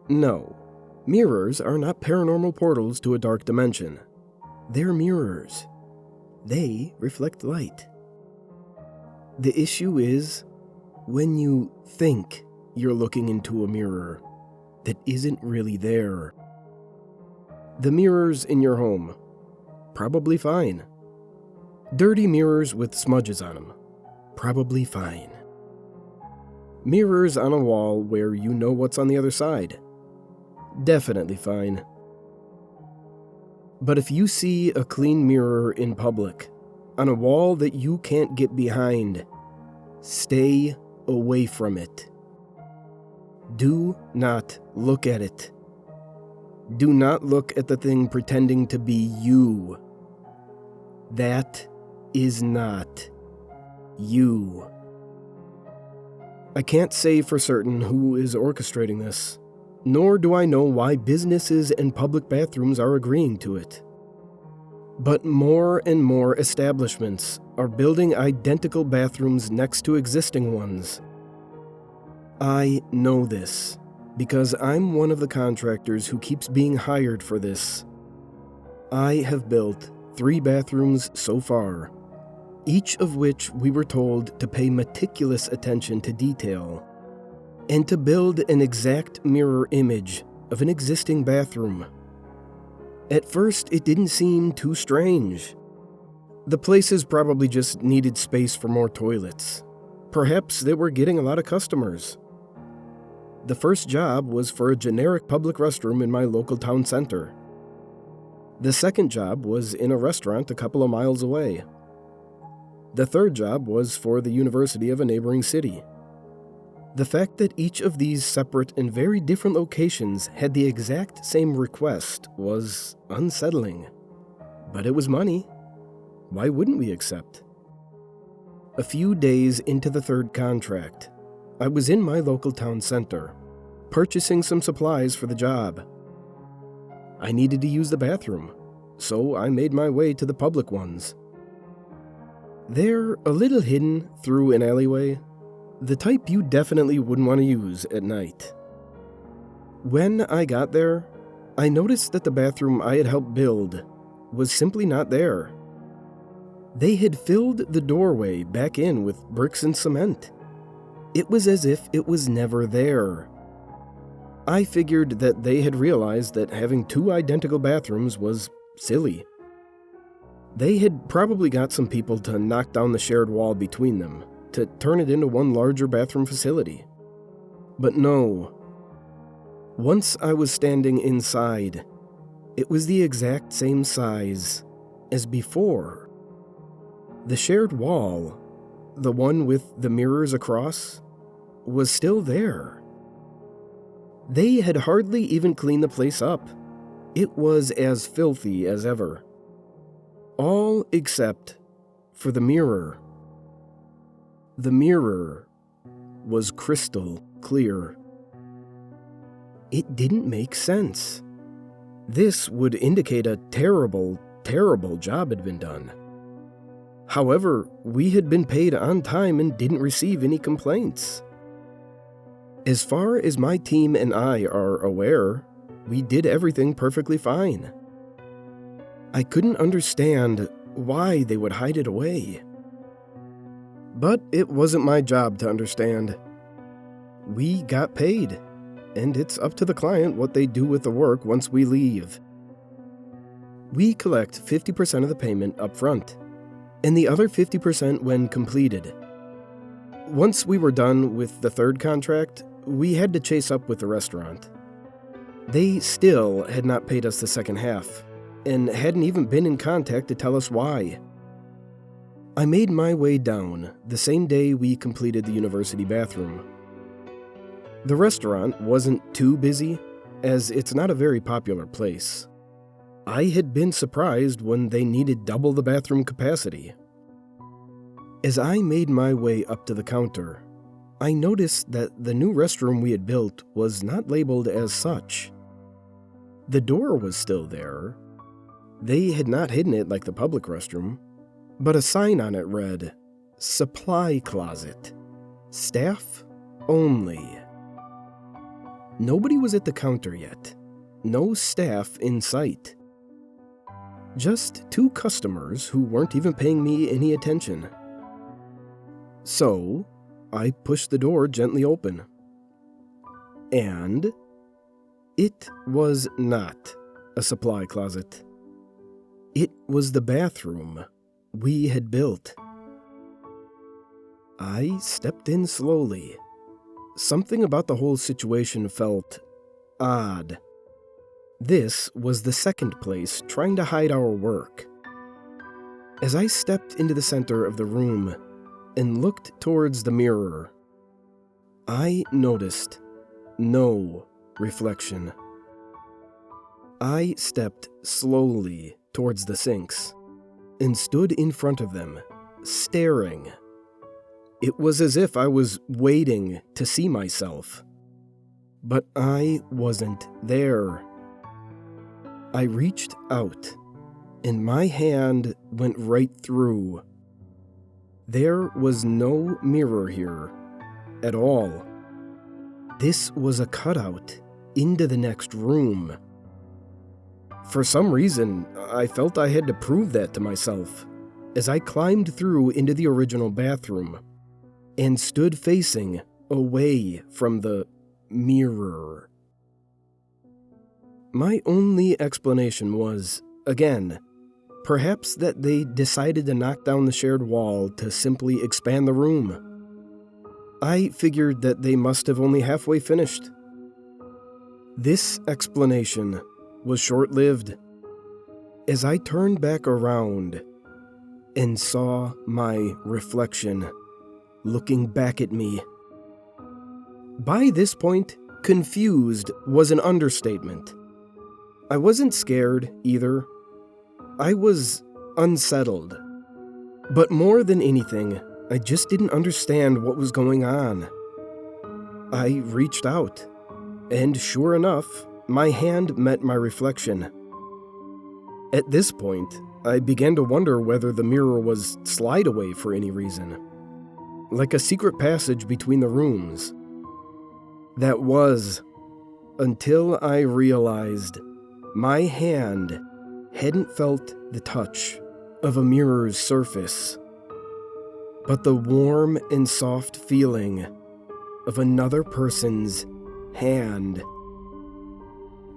No, mirrors are not paranormal portals to a dark dimension. They're mirrors. They reflect light. The issue is when you think you're looking into a mirror that isn't really there. The mirrors in your home, probably fine. Dirty mirrors with smudges on them, probably fine. Mirrors on a wall where you know what's on the other side, definitely fine. But if you see a clean mirror in public, on a wall that you can't get behind, stay away from it. Do not look at it. Do not look at the thing pretending to be you. That is not you. I can't say for certain who is orchestrating this, nor do I know why businesses and public bathrooms are agreeing to it. But more and more establishments are building identical bathrooms next to existing ones. I know this because I'm one of the contractors who keeps being hired for this. I have built 3 bathrooms so far, each of which we were told to pay meticulous attention to detail and to build an exact mirror image of an existing bathroom. At first, it didn't seem too strange. The places probably just needed space for more toilets. Perhaps they were getting a lot of customers. The first job was for a generic public restroom in my local town center. The second job was in a restaurant a couple of miles away. The third job was for the university of a neighboring city. The fact that each of these separate and very different locations had the exact same request was unsettling. But it was money. Why wouldn't we accept? A few days into the third contract, I was in my local town center, purchasing some supplies for the job. I needed to use the bathroom, so I made my way to the public ones. They're a little hidden through an alleyway, the type you definitely wouldn't want to use at night. When I got there, I noticed that the bathroom I had helped build was simply not there. They had filled the doorway back in with bricks and cement. It was as if it was never there. I figured that they had realized that having 2 identical bathrooms was silly. They had probably got some people to knock down the shared wall between them, to turn it into one larger bathroom facility. But no. Once I was standing inside, it was the exact same size as before. The shared wall, the one with the mirrors across, was still there. They had hardly even cleaned the place up. It was as filthy as ever. All except for the mirror. The mirror was crystal clear. It didn't make sense. This would indicate a terrible, terrible job had been done. However, we had been paid on time and didn't receive any complaints. As far as my team and I are aware, we did everything perfectly fine. I couldn't understand why they would hide it away. But it wasn't my job to understand. We got paid, and it's up to the client what they do with the work once we leave. We collect 50% of the payment up front, and the other 50% when completed. Once we were done with the third contract, we had to chase up with the restaurant. They still had not paid us the second half, and hadn't even been in contact to tell us why. I made my way down the same day we completed the university bathroom. The restaurant wasn't too busy, as it's not a very popular place. I had been surprised when they needed double the bathroom capacity. As I made my way up to the counter, I noticed that the new restroom we had built was not labeled as such. The door was still there. They had not hidden it like the public restroom, but a sign on it read, "Supply Closet. Staff Only." Nobody was at the counter yet. No staff in sight. Just 2 customers who weren't even paying me any attention. So, I pushed the door gently open. And it was not a supply closet. It was the bathroom we had built. I stepped in slowly. Something about the whole situation felt odd. This was the second place trying to hide our work. As I stepped into the center of the room and looked towards the mirror, I noticed no reflection. I stepped slowly towards the sinks and stood in front of them, staring. It was as if I was waiting to see myself. But I wasn't there. I reached out, and my hand went right through. There was no mirror here at all. This was a cutout into the next room. For some reason, I felt I had to prove that to myself as I climbed through into the original bathroom and stood facing away from the mirror. My only explanation was, again, perhaps that they decided to knock down the shared wall to simply expand the room. I figured that they must have only halfway finished. This explanation was short-lived, as I turned back around and saw my reflection looking back at me. By this point, confused was an understatement. I wasn't scared either. I was unsettled. But more than anything, I just didn't understand what was going on. I reached out, and sure enough, my hand met my reflection. At this point, I began to wonder whether the mirror was slide away for any reason, like a secret passage between the rooms. That was, until I realized my hand hadn't felt the touch of a mirror's surface, but the warm and soft feeling of another person's hand.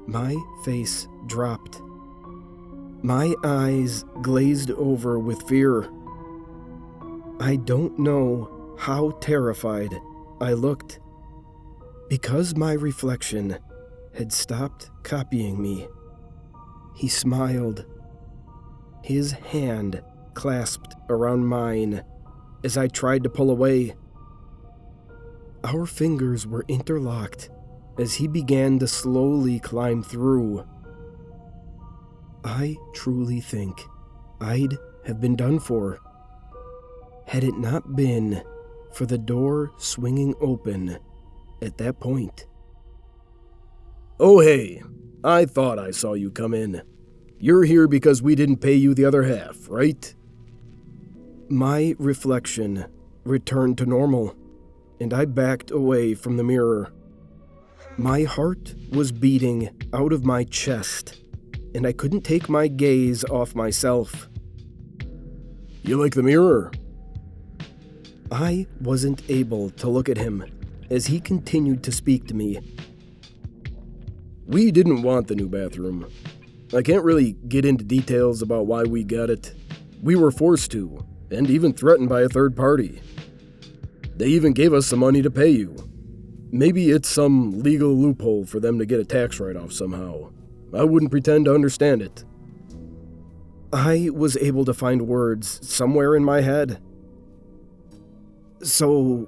My face dropped. My eyes glazed over with fear. I don't know how terrified I looked, because my reflection had stopped copying me. He smiled. His hand clasped around mine as I tried to pull away. Our fingers were interlocked as he began to slowly climb through. I truly think I'd have been done for had it not been for the door swinging open at that point. "Oh hey, I thought I saw you come in. You're here because we didn't pay you the other half, right?" My reflection returned to normal, and I backed away from the mirror. My heart was beating out of my chest, and I couldn't take my gaze off myself. "You like the mirror?" I wasn't able to look at him as he continued to speak to me. "We didn't want the new bathroom. I can't really get into details about why we got it. We were forced to, and even threatened by a third party. They even gave us some money to pay you. Maybe it's some legal loophole for them to get a tax write-off somehow. I wouldn't pretend to understand it." I was able to find words somewhere in my head. "So,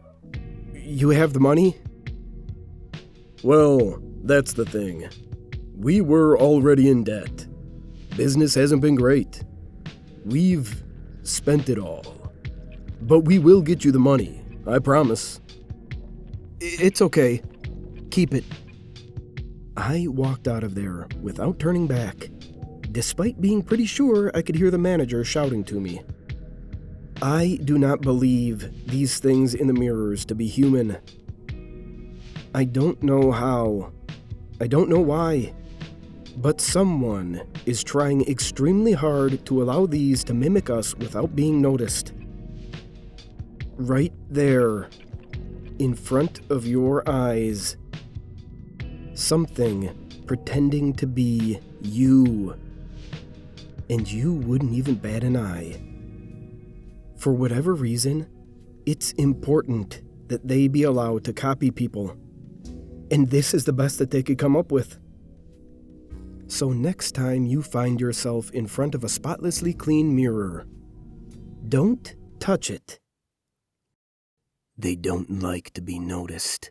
you have the money?" "Well, that's the thing. We were already in debt. Business hasn't been great. We've spent it all. But we will get you the money, I promise." "It's okay. Keep it." I walked out of there without turning back, despite being pretty sure I could hear the manager shouting to me. I do not believe these things in the mirrors to be human. I don't know how, I don't know why, but someone is trying extremely hard to allow these to mimic us without being noticed. Right there, in front of your eyes. Something pretending to be you. And you wouldn't even bat an eye. For whatever reason, it's important that they be allowed to copy people. And this is the best that they could come up with. So next time you find yourself in front of a spotlessly clean mirror, don't touch it. They don't like to be noticed.